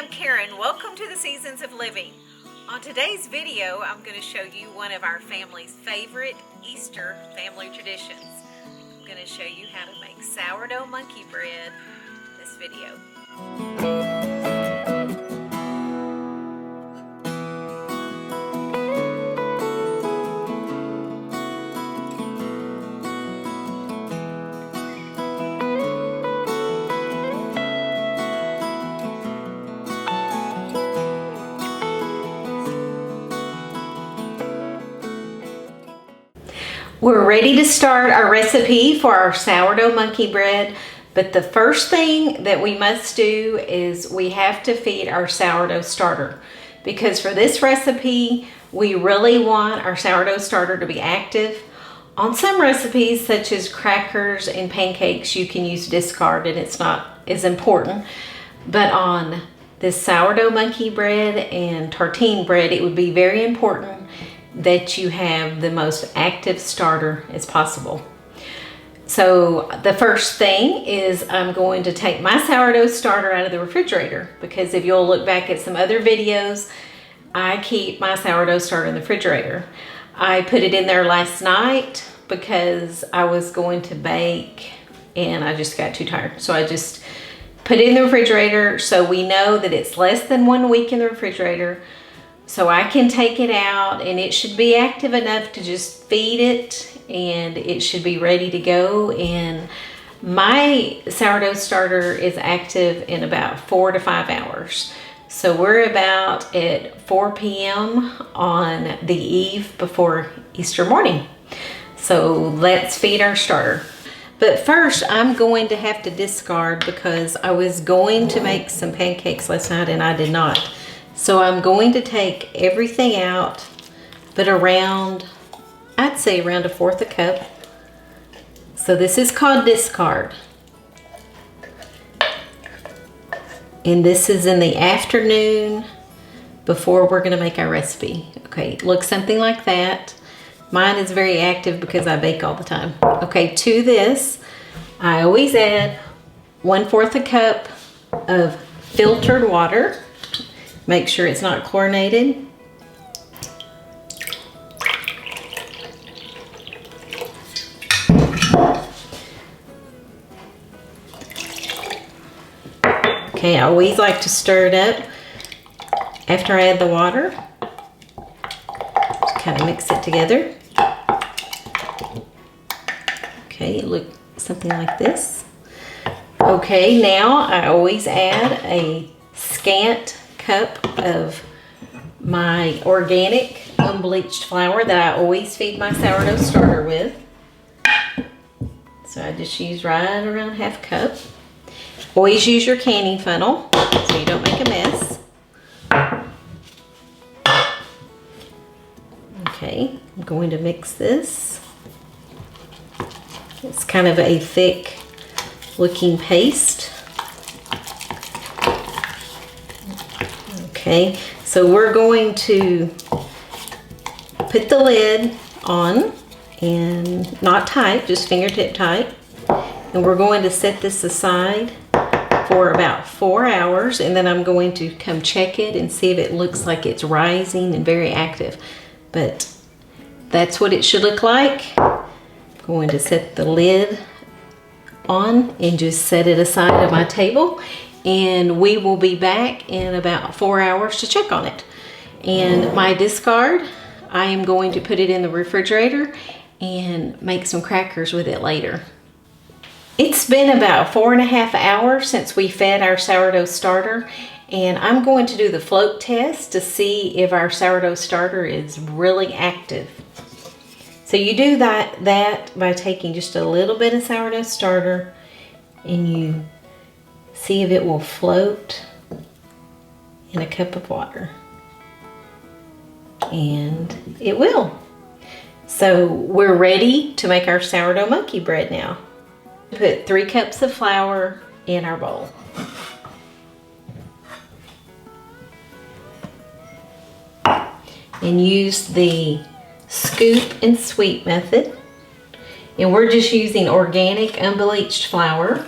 I'm Karen. Welcome to the Seasons of Living. On today's video, I'm going to show you one of our family's favorite Easter family traditions. I'm going to show you how to make sourdough monkey bread in this video. We're ready to start our recipe for our sourdough monkey bread, but the first thing that we must do is we have to feed our sourdough starter, because for this recipe we really want our sourdough starter to be active. On some recipes such as crackers and pancakes you can use discard and it's not as important, but on this sourdough monkey bread and tartine bread it would be very important that you have the most active starter as possible. So the first thing is I'm going to take my sourdough starter out of the refrigerator, because if you'll look back at some other videos, I keep my sourdough starter in the refrigerator. I put it in there last night because I was going to bake and I just got too tired. So I just put it in the refrigerator so we know that it's less than 1 week in the refrigerator. So I can take it out and it should be active enough to just feed it and it should be ready to go. And my sourdough starter is active in about 4 to 5 hours. So we're about at 4 p.m. on the eve before Easter morning. So let's feed our starter. But first I'm going to have to discard because I was going to make some pancakes last night and I did not. So I'm going to take everything out, but around, I'd say around 1/4 cup. So this is called discard. And this is in the afternoon before we're gonna make our recipe. Okay, it looks something like that. Mine is very active because I bake all the time. Okay, to this, I always add 1/4 cup of filtered water. Make sure it's not chlorinated. Okay, I always like to stir it up after I add the water. Just kind of mix it together. Okay, it looks something like this. Okay, now I always add a scant cup of my organic unbleached flour that I always feed my sourdough starter with. So I just use right around 1/2 cup. Always use your canning funnel so you don't make a mess. Okay, I'm going to mix this. It's kind of a thick looking paste. Okay, so we're going to put the lid on, and not tight, just fingertip tight. And we're going to set this aside for about 4 hours, and then I'm going to come check it and see if it looks like it's rising and very active. But that's what it should look like. I'm going to set the lid on and just set it aside at my table. And we will be back in about 4 hours to check on it. And my discard, I am going to put it in the refrigerator and make some crackers with it later. It's been about 4.5 hours since we fed our sourdough starter, and I'm going to do the float test to see if our sourdough starter is really active. So you do that by taking just a little bit of sourdough starter and you see if it will float in a cup of water. And it will. So we're ready to make our sourdough monkey bread now. Put 3 cups of flour in our bowl. And use the scoop and sweep method. And we're just using organic unbleached flour.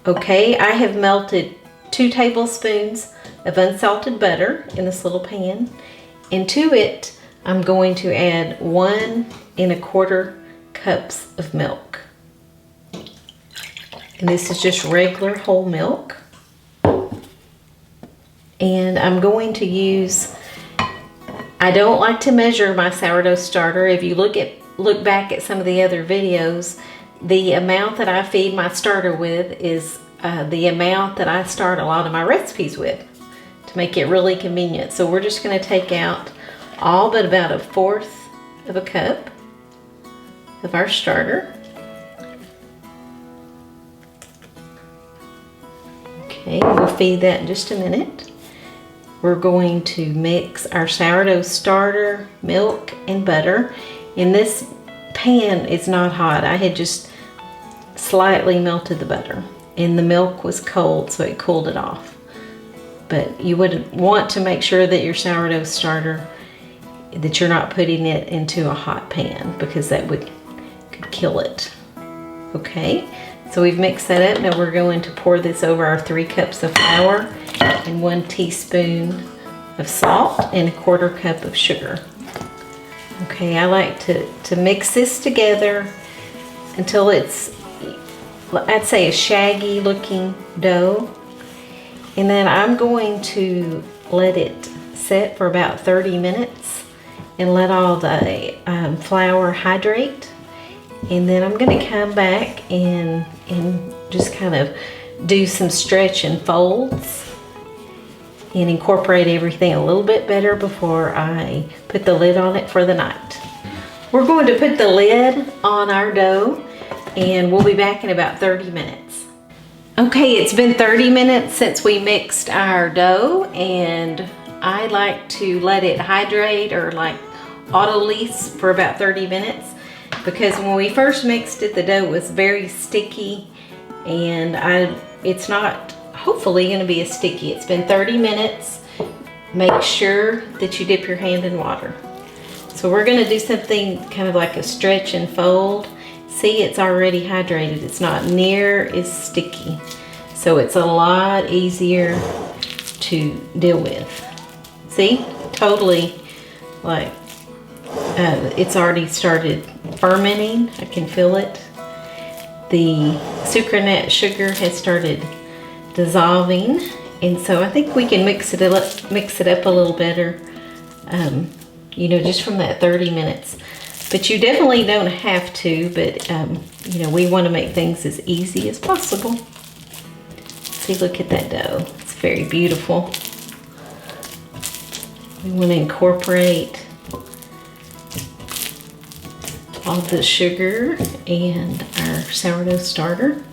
Okay, I have melted 2 tablespoons of unsalted butter in this little pan. And to it, I'm going to add 1 1/4 cups of milk. And this is just regular whole milk. And I'm going to use, I don't like to measure my sourdough starter. If you look back at some of the other videos, the amount that I feed my starter with is the amount that I start a lot of my recipes with to make it really convenient. So we're just going to take out all but about 1/4 of a cup of our starter. Okay, we'll feed that in just a minute. We're going to mix our sourdough starter, milk, and butter. And this pan is not hot. I had just slightly melted the butter, and the milk was cold, so it cooled it off. But you would want to make sure that your sourdough starter, that you're not putting it into a hot pan, because that could kill it. Okay, so we've mixed that up. Now we're going to pour this over our 3 cups of flour and 1 teaspoon of salt and 1/4 cup of sugar. Okay, I like to mix this together until it's, I'd say, a shaggy looking dough. And then I'm going to let it set for about 30 minutes and let all the flour hydrate. And then I'm going to come back and just kind of do some stretch and folds and incorporate everything a little bit better before I put the lid on it for the night. We're going to put the lid on our dough, and we'll be back in about 30 minutes. Okay, it's been 30 minutes since we mixed our dough, and I like to let it hydrate or like autolyse for about 30 minutes, because when we first mixed it, the dough was very sticky, and it's not hopefully going to be as sticky. It's been 30 minutes. Make sure that you dip your hand in water. So we're going to do something kind of like a stretch and fold. See, it's already hydrated. It's not near as sticky. So it's a lot easier to deal with. See, totally like it's already started fermenting. I can feel it. The sucralose sugar has started dissolving, and so I think we can mix it up a little better, you know, just from that 30 minutes. But you definitely don't have to, but you know, we want to make things as easy as possible. See, look at that dough. It's very beautiful. We want to incorporate all the sugar and our sourdough starter.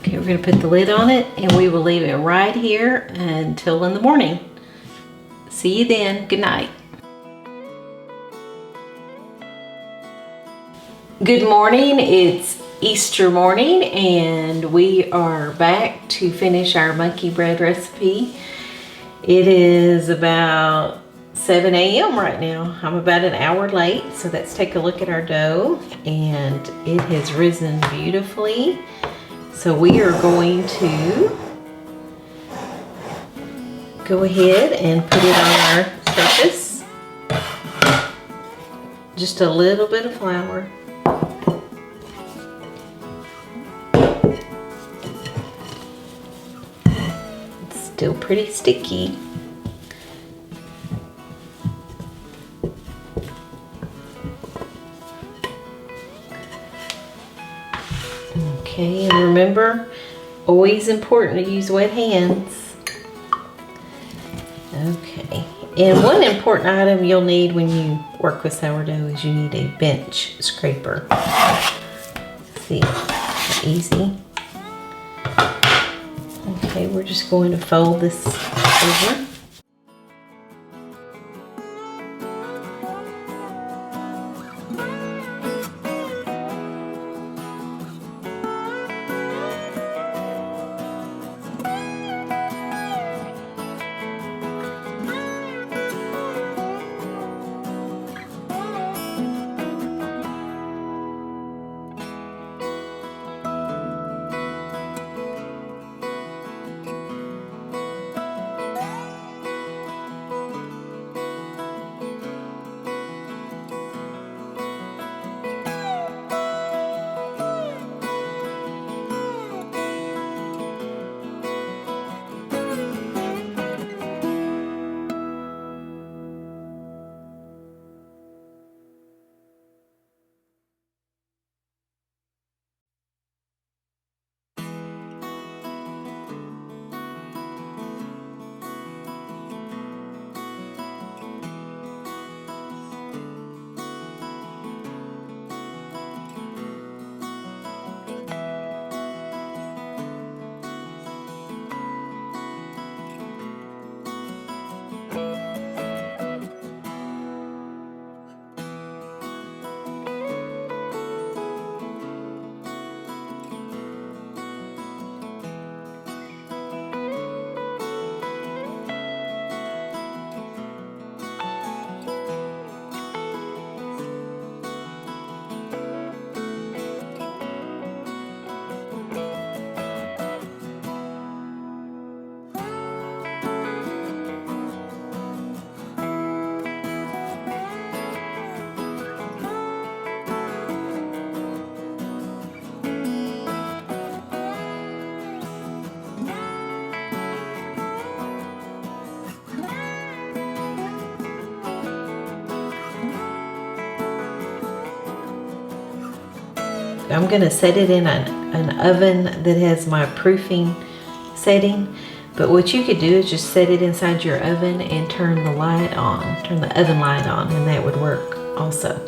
Okay, we're going to put the lid on it, and we will leave it right here until in the morning. See you then. Good night. Good morning. It's Easter morning, and we are back to finish our monkey bread recipe. It is about 7 a.m. right now. I'm about an hour late, so let's take a look at our dough, and it has risen beautifully. So we are going to go ahead and put it on our surface. Just a little bit of flour. It's still pretty sticky. Okay, and remember, always important to use wet hands. Okay, and one important item you'll need when you work with sourdough is you need a bench scraper. See, easy. Okay, we're just going to fold this over. I'm going to set it in an oven that has my proofing setting. But what you could do is just set it inside your oven and turn the light on, turn the oven light on, and that would work also.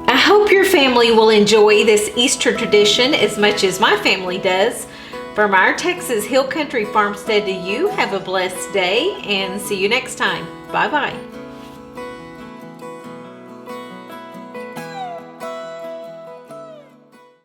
I hope your family will enjoy this Easter tradition as much as my family does. From our Texas Hill Country farmstead to you, have a blessed day and see you next time. Bye-bye.